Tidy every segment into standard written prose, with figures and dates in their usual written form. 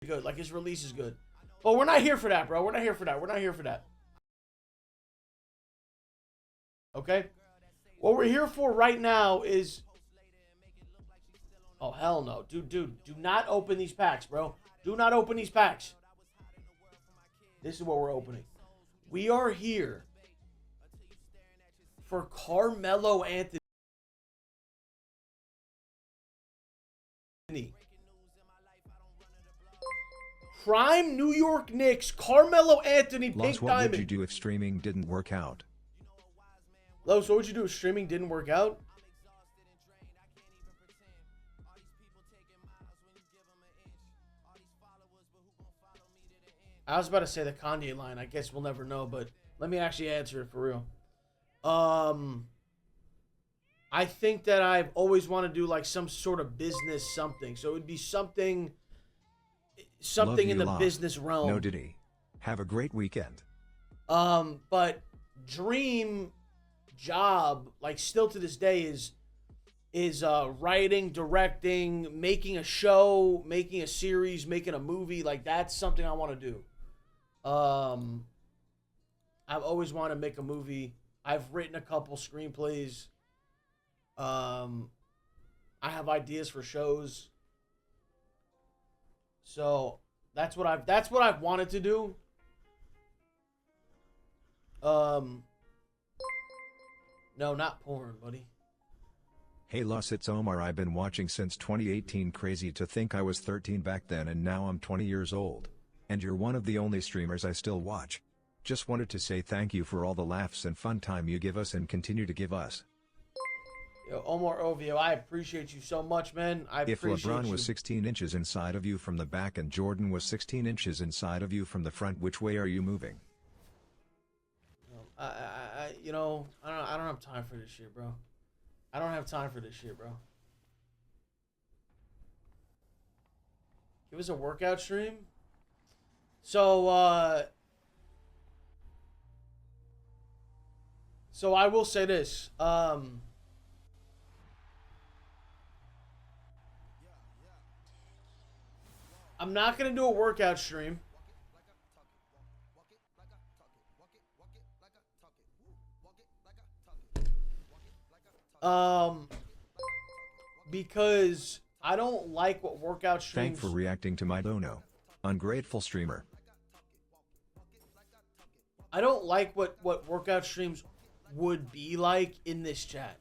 good. Like, his release is good. But we're not here for that, bro. We're not here for that. We're not here for that. Okay? What we're here for right now is... Oh, hell no. Dude, do not open these packs, bro. Do not open these packs. This is what we're opening. We are here for Carmelo Anthony. Prime New York Knicks, Carmelo Anthony, Pink What Diamond. would you do if streaming didn't work out? Los, what would you do if streaming didn't work out? I was about to say the Kanye line. I guess we'll never know, but let me actually answer it for real. I think that I've always wanted to do like some sort of business something. So it would be something in the business realm. No Diddy. Have a great weekend. But dream job, like still to this day, is writing, directing, making a show, making a series, making a movie. Like that's something I want to do. I've always wanted to make a movie. I've written a couple screenplays. I have ideas for shows. So that's what I've wanted to do. No, not porn, buddy. Hey Los, it's Omar. I've been watching since 2018. Crazy to think I was 13 back then and now I'm 20 years old. And you're one of the only streamers I still watch. Just wanted to say thank you for all the laughs and fun time you give us and continue to give us. Yo, Omar Ovio, I appreciate you so much, man. If LeBron was 16 inches inside of you from the back and Jordan was 16 inches inside of you from the front, which way are you moving? I don't have time for this shit, bro. I don't have time for this shit, bro. Give us a workout stream. So I will say this. I'm not going to do a workout stream. Because I don't like what workout streams... Thanks for reacting to my dono. Ungrateful streamer. I don't like what workout streams would be like in this chat.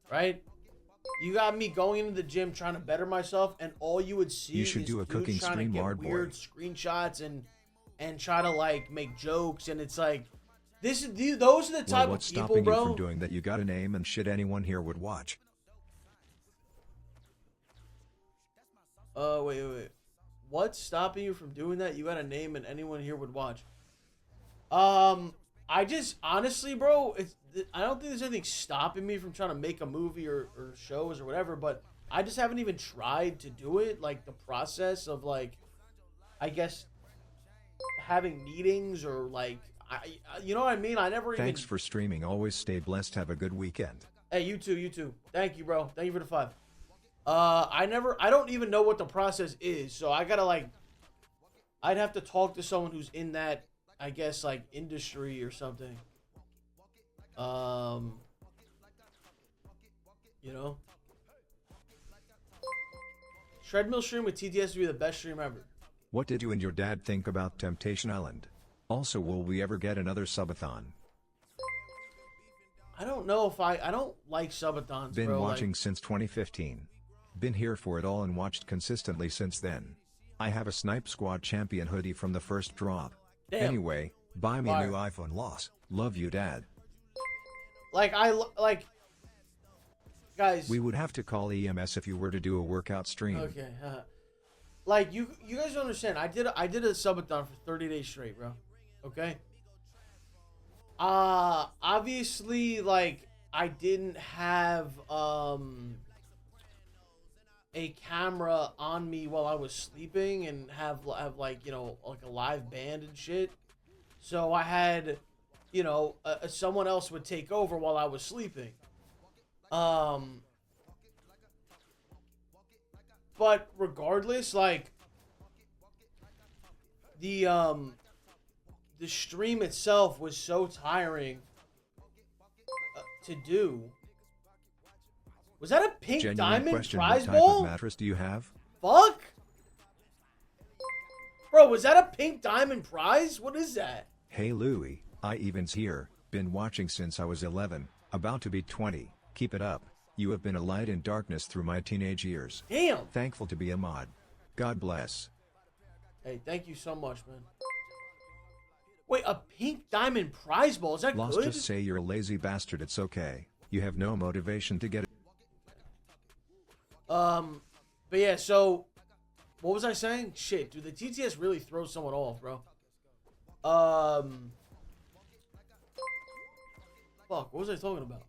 Right? You got me going into the gym trying to better myself, and all you would see is do a cooking trying stream, to get Lard weird Boy. screenshots and try to like make jokes, and it's like those are the type of what's people, stopping bro. you from doing that? You got a name and shit anyone here would watch. Wait. What's stopping you from doing that? You got a name and anyone here would watch. I just honestly, bro, I don't think there's anything stopping me from trying to make a movie or shows or whatever, but I just haven't even tried to do it. Like the process of like, I guess having meetings or like, you know what I mean? I never even. Thanks for streaming. Always stay blessed. Have a good weekend. Hey, you too. Thank you, bro. Thank you for the 5. I don't even know what the process is, so I gotta like, I'd have to talk to someone who's in that, I guess, like, industry or something. You know? Treadmill stream with TTS would be the best stream ever. What did you and your dad think about Temptation Island? Also, will we ever get another subathon? I don't know if I don't like subathons, Been bro. watching since 2015. Been here for it all and watched consistently since then. I have a Snipe Squad champion hoodie from the first drop. Damn. Anyway, buy me a new iPhone, Loss. Love you, Dad. Like, guys. We would have to call EMS if you were to do a workout stream. Okay. Like, you guys don't understand. I did a subathon for 30 days straight, bro. Okay? Obviously, like, I didn't have, a camera on me while I was sleeping and have like, you know, like a live band and shit. So I had, you know, someone else would take over while I was sleeping. But regardless, like, the stream itself was so tiring to do. Was that a pink Genuine diamond question, prize what type ball? of mattress do you have? Fuck? Bro, was that a pink diamond prize? What is that? Hey Louie, Ivan's here, been watching since I was 11, about to be 20, keep it up, you have been a light in darkness through my teenage years. Damn. Thankful to be a mod. God bless. Hey, thank you so much, man. Wait, a pink diamond prize ball? Is that Lost, good? just say you're a lazy bastard, it's okay. You have no motivation to get it. But yeah, so what was I saying? Shit, dude, the TTS really throws someone off, bro. Fuck, what was I talking about?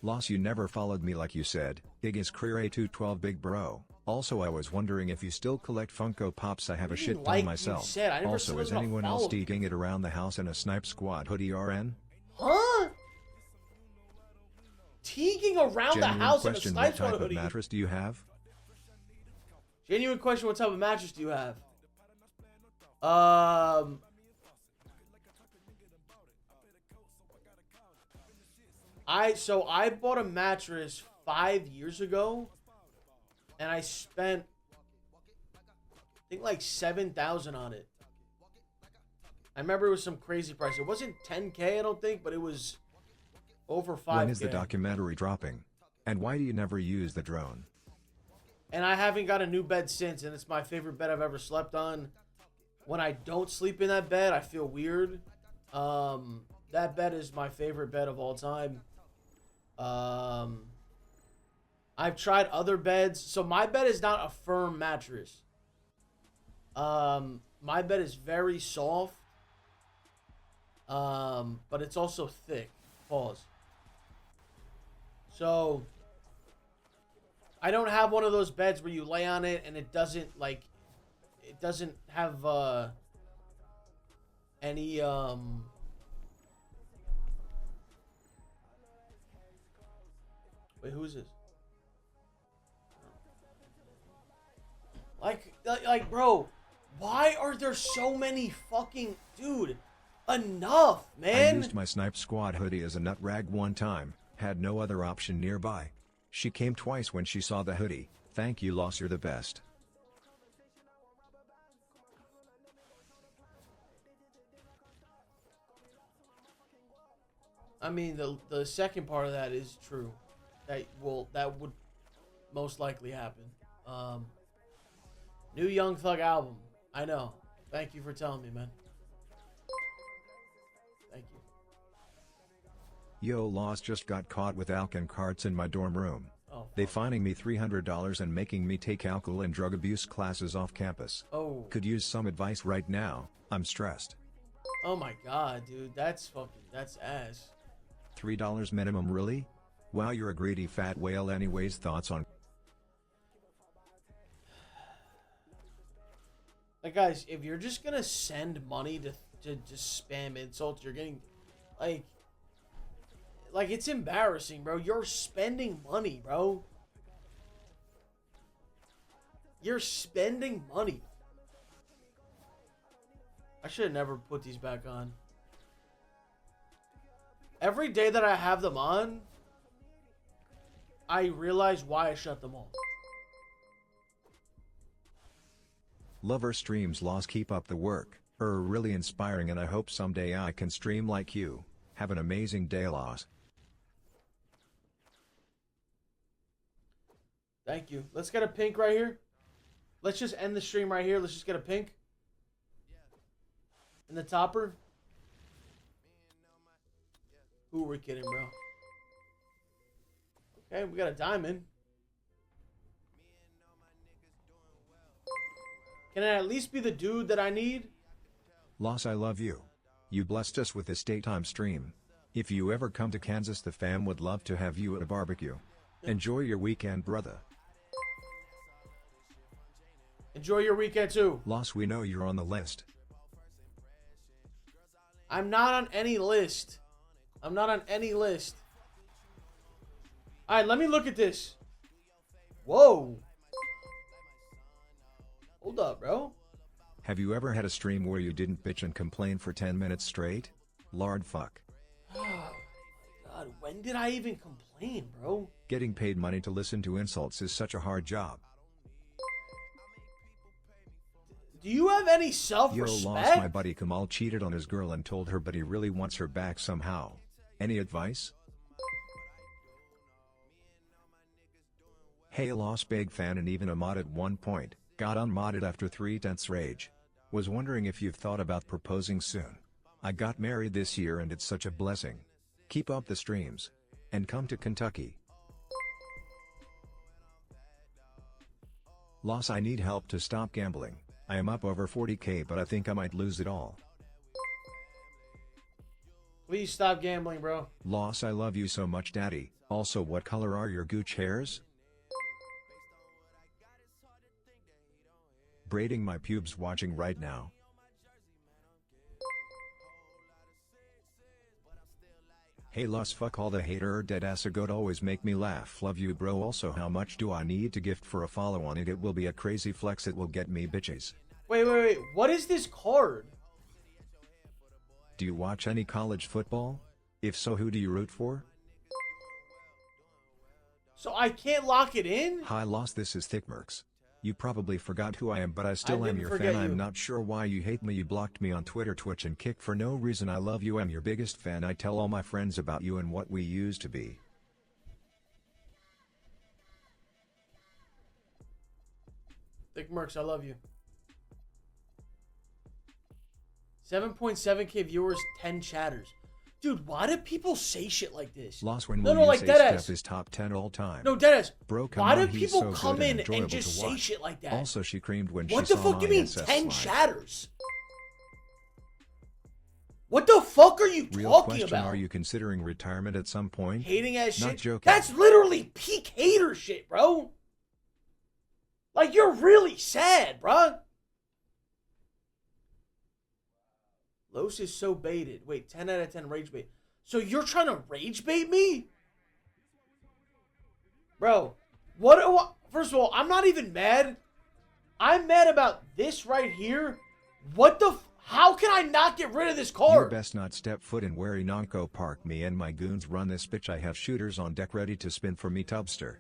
Lost, you never followed me like you said. Ig is Career A212 big bro. Also, I was wondering if you still collect Funko Pops. I have a shit ton like you myself. said, I never Also, said I was is gonna anyone else follow you. digging it around the house in a Snipe Squad hoodie RN? Huh? Teaguing around the Genuine house in a question, what Snipes type of hoodie. mattress do you have? Genuine question, what type of mattress do you have? I bought a mattress 5 years ago, and I spent, I think, like $7,000 on it. I remember it was some crazy price. It wasn't $10K, I don't think, but it was over $5K. When is the documentary dropping? And why do you never use the drone? And I haven't got a new bed since, and it's my favorite bed I've ever slept on. When I don't sleep in that bed, I feel weird. That bed is my favorite bed of all time. I've tried other beds. So my bed is not a firm mattress. My bed is very soft. But it's also thick. Pause. So I don't have one of those beds where you lay on it and it doesn't have any wait, who is this? Like bro, why are there so many fucking dude? Enough, man. I used my Snipe Squad hoodie as a nut rag one time, had no other option nearby. She came twice when she saw the hoodie. Thank you, Loss, you're the best. I mean, the second part of that is true. That would most likely happen. New Young Thug album. I know. Thank you for telling me, man. Thank you. Yo, Loss, just got caught with alcohol carts in my dorm room. Oh, They fining me $300 and making me take alcohol and drug abuse classes off campus. oh, Could use some advice right now. I'm stressed. oh my god, dude, that's ass. $3 minimum, really? Wow, you're a greedy fat whale. Anyways, thoughts on? Like, guys, if you're just gonna send money to just spam insults, you're getting like it's embarrassing, bro. You're spending money, bro. You're spending money. I should have never put these back on. Every day that I have them on, I realize why I shut them off. Lover streams, Loss, keep up the work. Really inspiring, and I hope someday I can stream like you. Have an amazing day, Loss. Thank you. Let's get a pink right here. Let's just end the stream right here. Let's just get a pink. In the topper. Who are we kidding, bro? Okay, we got a diamond. Can it at least be the dude that I need? Loss, I love you. You blessed us with this daytime stream. If you ever come to Kansas, the fam would love to have you at a barbecue. Enjoy your weekend, brother. Enjoy your weekend too. Loss, we know you're on the list. I'm not on any list. I'm not on any list. Alright, let me look at this. Whoa. Hold up, bro. Have you ever had a stream where you didn't bitch and complain for 10 minutes straight? Lord fuck. Oh, God, when did I even complain, bro? Getting paid money to listen to insults is such a hard job. Do you have any Yo, self-respect? lost my buddy Kamal cheated on his girl and told her but he really wants her back somehow. Any advice? Hey, lost big fan and even a mod at one point, got unmodded after 3/10 rage. Was wondering if you've thought about proposing soon. I got married this year and it's such a blessing. Keep up the streams. And come to Kentucky. Loss, I need help to stop gambling. I am up over 40k but I think I might lose it all. Please stop gambling, bro. Loss, I love you so much daddy. Also, what color are your gooch hairs? Braiding my pubes watching right now. Hey Loss, fuck all the hater dead ass goat always make me laugh. Love you bro. Also, how much do I need to gift for a follow on it? It will be a crazy flex, it will get me bitches. Wait. What is this card? Do you watch any college football? If so, who do you root for? So I can't lock it in? Hi Loss, this is Thickmerks. You probably forgot who I am but I still am didn't your forget fan. you. I'm not sure why you hate me. You blocked me on Twitter, Twitch and Kick for no reason. I love you. I'm your biggest fan. I tell all my friends about you and what we used to be. Thick Mercs, I love you. 7.7k viewers, 10 chatters. Dude, why do people say shit like this? Loss, when No, will you like say deadass. Steph is top 10 all time? No, deadass. Bro, come why on, do he's people so come good in enjoyable and just to say watch. shit like that? Also, she creamed when What she the saw fuck do you my mean SS 10 slide. chatters? What the fuck are you Real talking question, about? are you considering retirement at some point? Hating ass shit? Not joking. That's literally peak hater shit, bro. Like, you're really sad, bro. Los is so baited. Wait, 10 out of 10 rage bait. So you're trying to rage bait me? Bro, first of all, I'm not even mad. I'm mad about this right here. How can I not get rid of this You card? best not step foot in Warinanko Park. Me and my goons run this bitch. I have shooters on deck ready to spin for me, Tubster.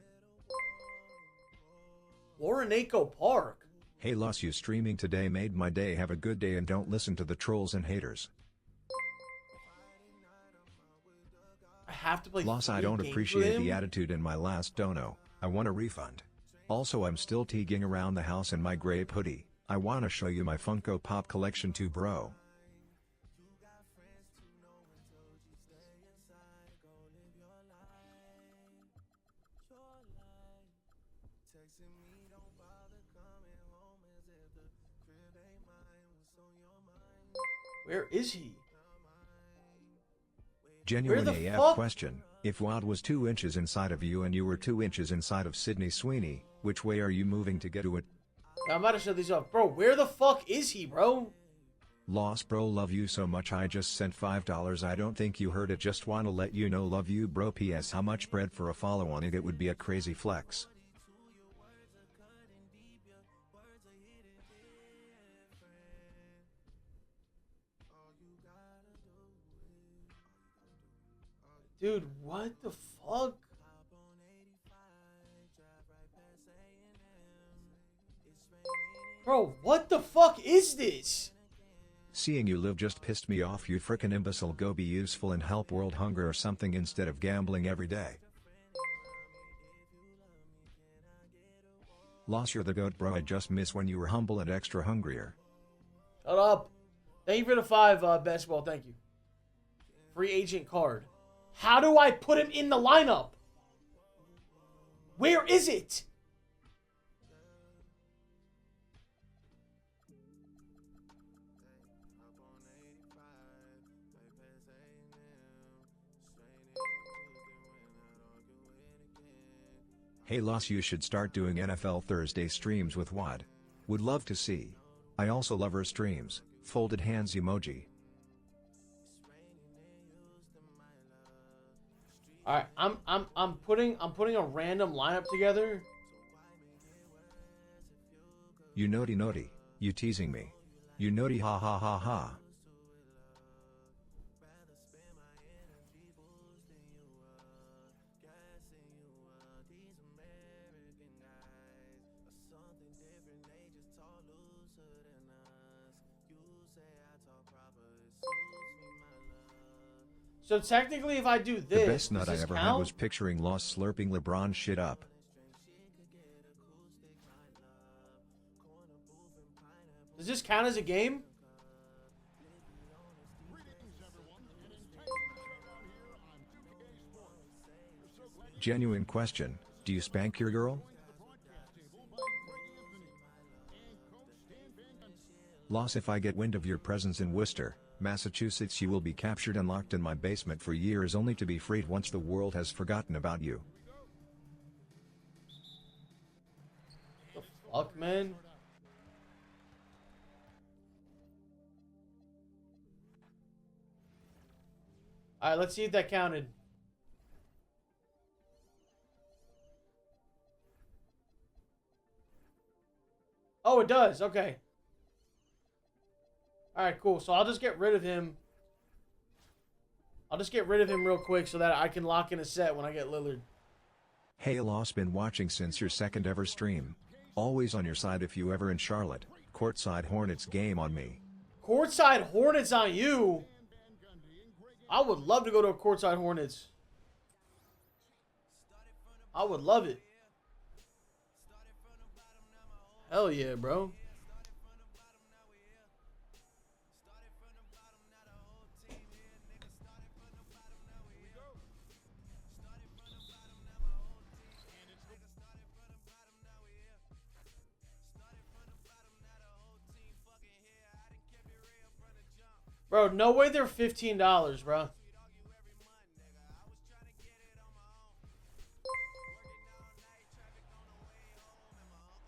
Warinanko Park. Hey Loss, you streaming today made my day. Have a good day and don't listen to the trolls and haters. I have to play Loss, I free don't games appreciate with the him? attitude in my last dono. I want a refund. Also, I'm still teaguing around the house in my grape hoodie. I wanna show you my Funko Pop collection too, bro. Where is he? Genuine Where the AF fuck? question. If WAD was 2 inches inside of you and you were 2 inches inside of Sydney Sweeney, which way are you moving to get to it? I'm about to shut these off. Bro, where the fuck is he, bro? Loss, bro, love you so much. I just sent $5. I don't think you heard it. Just wanna let you know, love you bro. PS, how much bread for a follow on it? It would be a crazy flex. Dude, what the fuck? Bro, what the fuck is this? Seeing you live just pissed me off, you frickin' imbecile. Go be useful and help world hunger or something instead of gambling every day. Loss, you're the goat bro. I just miss when you were humble and extra hungrier. Shut up. Thank you for the 5, basketball. Thank you. Free agent card. How do I put him in the lineup? Where is it? Hey Loss, you should start doing NFL Thursday streams with WAD. Would love to see. I also love her streams. Folded hands emoji. All right, I'm putting a random lineup together. You naughty naughty. You teasing me. You naughty ha ha ha ha. So technically, if I do this, The best nut I does this ever had count? was picturing Lost slurping LeBron shit up. Does this count as a game? Genuine question, do you spank your girl? Loss, if I get wind of your presence in Worcester, Massachusetts, you will be captured and locked in my basement for years only to be freed once the world has forgotten about you. The fuck, man? Alright, let's see if that counted. Oh, it does. Okay. Alright, cool. So I'll just get rid of him. I'll just get rid of him real quick so that I can lock in a set when I get Lillard. Hey Loss, been watching since your second ever stream. Always on your side if you ever in Charlotte. Courtside Hornets game on me. Courtside Hornets on you? I would love to go to a Courtside Hornets. I would love it. Hell yeah, bro. Bro, no way they're $15, bro.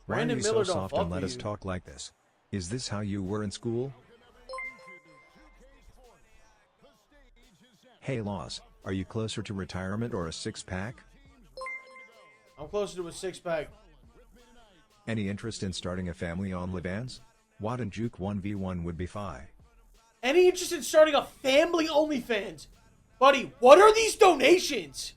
Brandon Randy Miller so don't soft fuck and let with us you. talk like this. Is this how you were in school? Hey Loss, are you closer to retirement or a six-pack? I'm closer to a six-pack. Any interest in starting a family on Libans? Watt and Juke 1v1 would be fi. Any interest in starting a family OnlyFans? Buddy, what are these donations?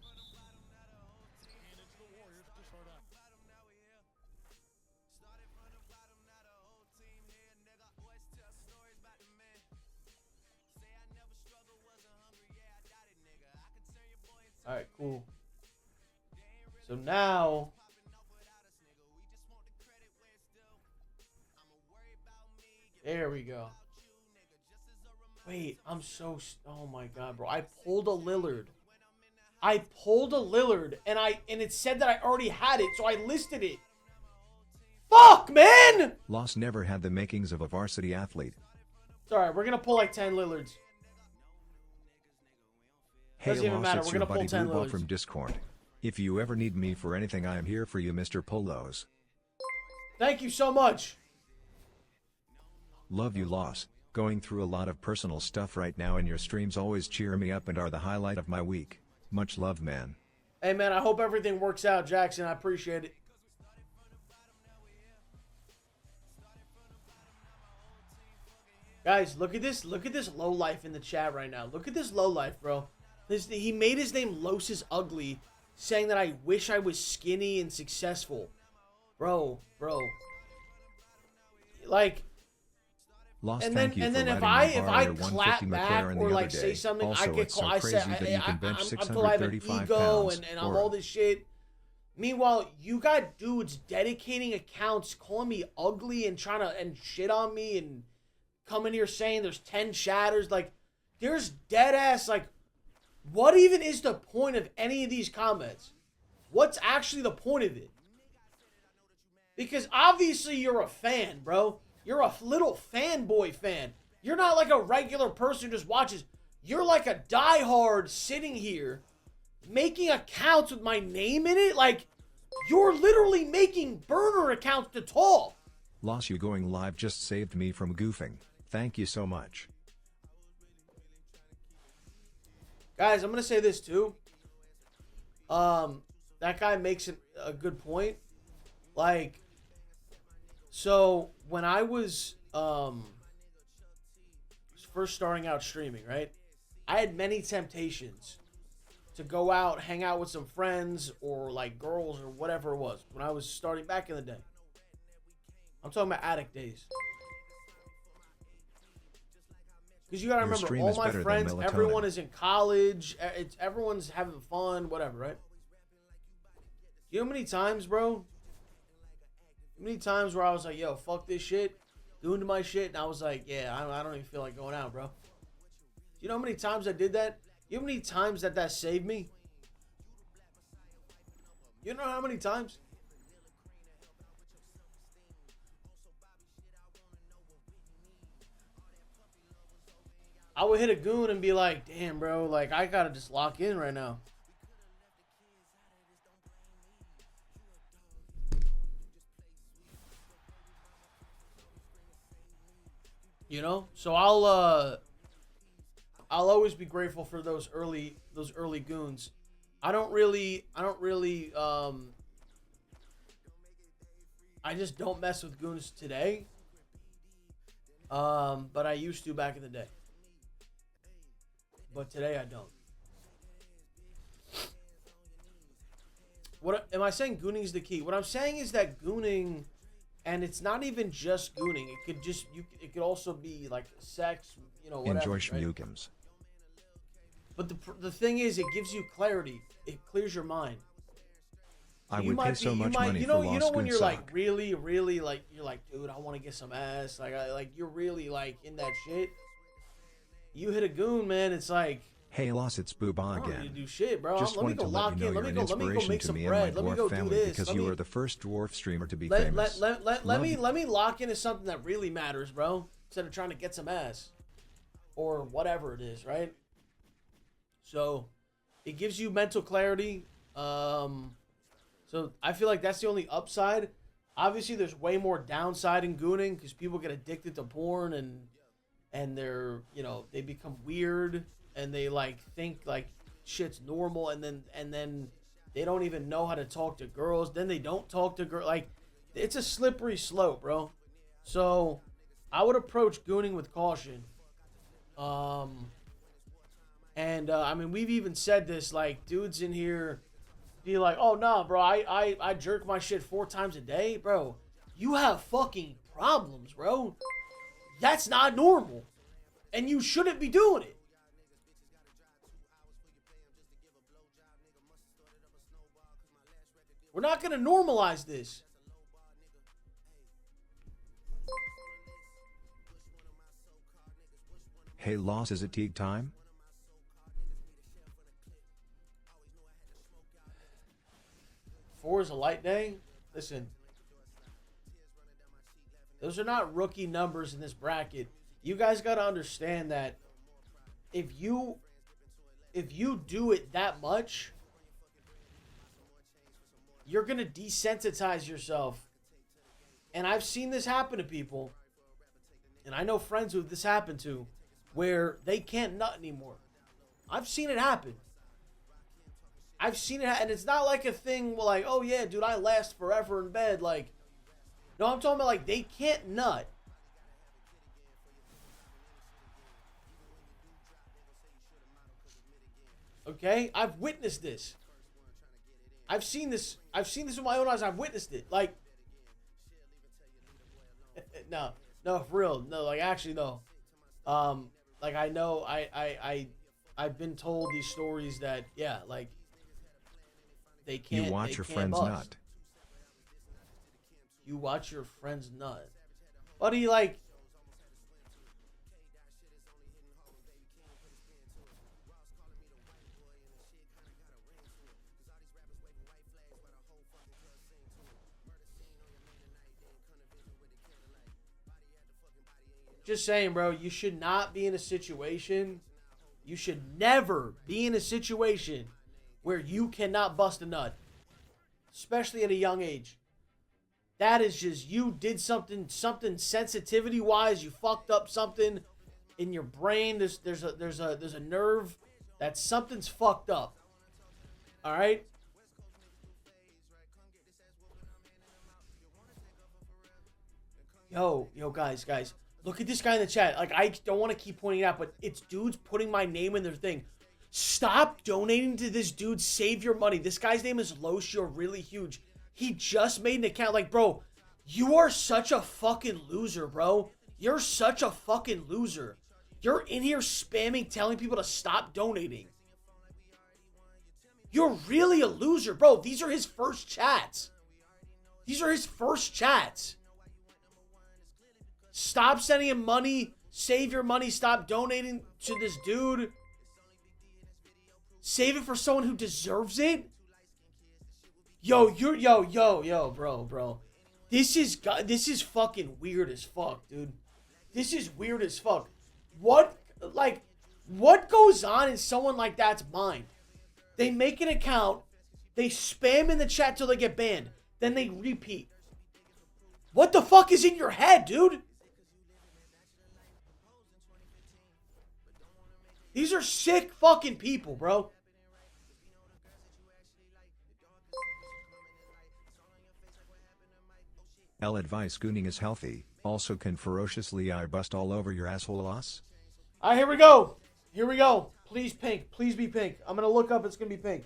Alright, cool. So now... There we go. Wait, I'm so... Oh my god, bro. I pulled a Lillard. And it said that I already had it, so I listed it. Fuck, man! Loss never had the makings of a varsity athlete. It's alright, we're gonna pull like 10 Lillards. Hey Doesn't even Loss, matter, it's we're your gonna pull buddy 10 Blue Ball Lillards. from Discord. If you ever need me for anything, I am here for you, Mr. Polos. Thank you so much. Love you, Loss. Going through a lot of personal stuff right now, and your streams always cheer me up and are the highlight of my week. Much love, man. Hey, man, I hope everything works out, Jackson. I appreciate it. Guys, look at this. Look at this low life in the chat right now. Look at this low life, bro. He made his name Los is Ugly, saying that I wish I was skinny and successful. Bro. Like, Lost, and thank then you for if letting me I borrow your clap 150 back McLaren or the like other say day. something, Also, I get it's so called. I crazy said that you can bench I feel I have an 635 ego pounds. and I'm Or- all this shit. Meanwhile, you got dudes dedicating accounts, calling me ugly and trying to and shit on me and coming here saying there's 10 shatters. Like, there's dead ass. Like, what even is the point of any of these comments? What's actually the point of it? Because obviously you're a fan, bro. You're a little fanboy fan. You're not like a regular person who just watches. You're like a diehard sitting here making accounts with my name in it. Like, you're literally making burner accounts to talk. Loss, you going live just saved me from goofing. Thank you so much. Guys, I'm going to say this too. That guy makes a good point. Like, so when I was, first starting out streaming, right? I had many temptations to go out, hang out with some friends or like girls or whatever it was when I was starting back in the day. I'm talking about addict days. Because you gotta Your remember, stream all is my better than friends, melatonin. everyone is in college. Everyone's having fun, whatever, right? You know how many times, bro? How many times where I was like, yo, fuck this shit, doing to my shit, and I was like, yeah, I don't even feel like going out, bro. You know how many times I did that? You know how many times that saved me? You know how many times? I would hit a goon and be like, damn, bro, like, I gotta just lock in right now. You know? So I'll always be grateful for those early goons. I don't really I just don't mess with goons today. But I used to back in the day. But today I don't. What am I saying? Gooning is the key. What I'm saying is that gooning, and it's not even just gooning. It could just it could also be like sex, you know, whatever. Enjoy right? schmugums. But the thing is, it gives you clarity. It clears your mind. I would pay so much money for you know when you're like sock. really like you're like, dude, I want to get some ass. Like you're really like in that shit. You hit a goon, man. It's like, Hey Loss, it's Booba I don't need to again. do shit, bro. Just Let me wanted go to let lock you know in. you're Let an me go inspiration make to some me and my bread. Let me go dwarf do family this. because you are the first dwarf streamer to be famous. Let me lock into something that really matters, bro. Instead of trying to get some ass or whatever it is, right? So it gives you mental clarity. So I feel like that's the only upside. Obviously, there's way more downside in gooning because people get addicted to porn and they're, you know, they become weird and they like think like shit's normal and then they don't even know how to talk to girls. Then they don't talk to girls. Like, it's a slippery slope, bro. So I would approach gooning with caution. I mean, we've even said this, like, dudes in here be like, oh, nah, bro, I jerk my shit 4 times a day. Bro, you have fucking problems, bro. That's not normal. And you shouldn't be doing it. We're not going to normalize this. Hey Loss, is it Teague time? 4 is a light day. Listen, those are not rookie numbers in this bracket. You guys got to understand that if you do it that much, you're going to desensitize yourself. And I've seen this happen to people. And I know friends who this happened to where they can't nut anymore. I've seen it happen. I've seen it, and it's not like a thing where like, oh yeah, dude, I last forever in bed. Like, no, I'm talking about like they can't nut. Okay, I've witnessed this. I've seen this with my own eyes. I've witnessed it. Like, no, for real. No, like actually, no. Like I know, I've been told these stories that, yeah, like they can't. You watch they your can't friends bust. nut. You watch your friends nut. What do you like? Just saying, bro, you should not be in a situation. You should never be in a situation where you cannot bust a nut. Especially at a young age. That is just, you did something sensitivity wise, you fucked up something in your brain. There's a nerve that something's fucked up. All right? Yo, guys. Look at this guy in the chat. Like, I don't want to keep pointing it out, but it's dudes putting my name in their thing. Stop donating to this dude. Save your money. This guy's name is Losh. You're really huge. He just made an account. Like, bro, you are such a fucking loser, bro. You're such a fucking loser. You're in here spamming, telling people to stop donating. You're really a loser, bro. These are his first chats. These are his first chats. Stop sending him money. Save your money. Stop donating to this dude. Save it for someone who deserves it. Yo, bro. This is fucking weird as fuck, dude. This is weird as fuck. What goes on in someone like that's mind? They make an account, they spam in the chat till they get banned, then they repeat. What the fuck is in your head, dude? These are sick fucking people, bro. L advice gooning is healthy, also can ferociously eye bust all over your asshole loss. Alright, here we go. Here we go. Please pink. Please be pink. I'm gonna look up, it's gonna be pink.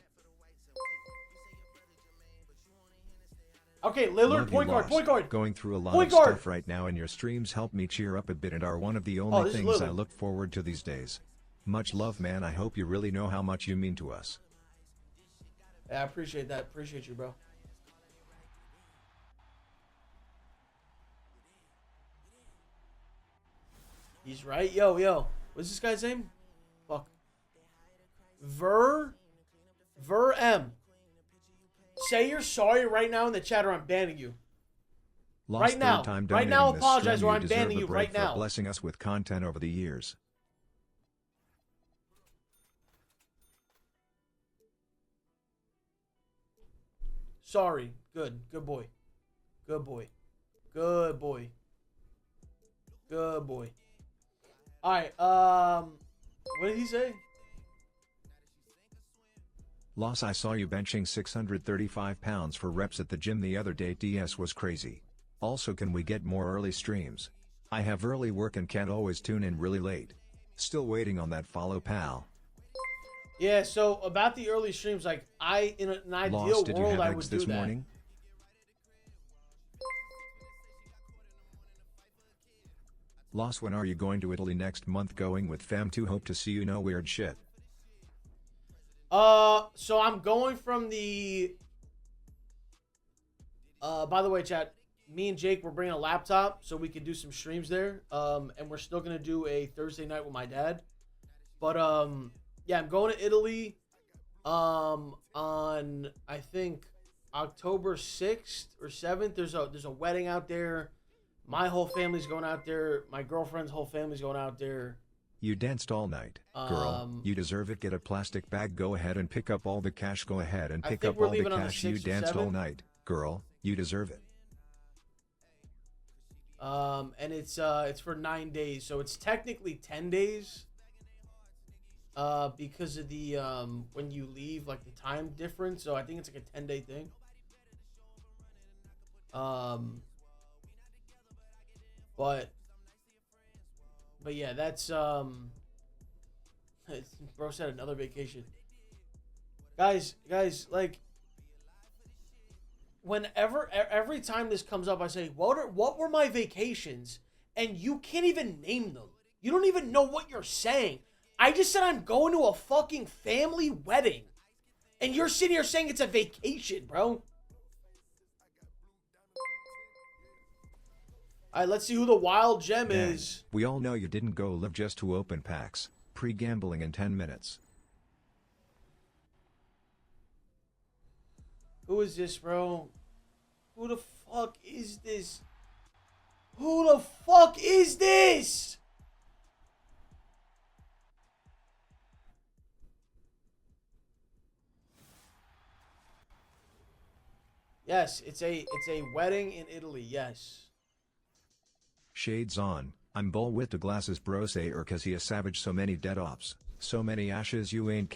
Okay, Lillard, point guard. Going through a lot of stuff right now, and your streams help me cheer up a bit and are one of the only things I look forward to these days. Much love, man. I hope you really know how much you mean to us. Yeah, I appreciate that. Appreciate you, bro. He's right. Yo. What's this guy's name? Fuck. Ver M. Say you're sorry right now in the chat or I'm banning you. Right now, apologize or I'm banning you right now. Blessing us with content over the years. Sorry. Good boy. Good boy. Good boy. Good boy. Alright, what did he say? Loss, I saw you benching 635 pounds for reps at the gym the other day. DS was crazy. Also, can we get more early streams? I have early work and can't always tune in really late. Still waiting on that follow, pal. Yeah, so about the early streams, like, in an ideal world, I would do that. Morning? Loss, when are you going to Italy next month? Going with fam to hope to see you. No weird shit. So I'm going from the... by the way, chat, me and Jake, we're bringing a laptop so we can do some streams there. And we're still going to do a Thursday night with my dad. But, yeah, I'm going to Italy, on, I think, October 6th or 7th. There's a wedding out there. My whole family's going out there. My girlfriend's whole family's going out there. You danced all night, girl. You deserve it. Get a plastic bag. Go ahead and pick up all the cash. Go ahead and pick up all the cash. You danced all night, girl. You deserve it. And it's for 9 days, so it's technically 10 days. Because of the when you leave, like the time difference. So I think it's like a 10-day thing. But yeah, that's bro said another vacation. Guys, like every time this comes up, I say, what were my vacations? And you can't even name them. You don't even know what you're saying. I just said I'm going to a fucking family wedding. And you're sitting here saying it's a vacation, bro. Alright, let's see who the wild gem is. We all know you didn't go live just to open packs. Pre-gambling in 10 minutes. Who is this, bro? Who the fuck is this? Who the fuck is this? Yes, it's a wedding in Italy, yes. Shades on. I'm bull with the glasses, bro. Say, or cause he a savage. So many dead ops. So many ashes you ain't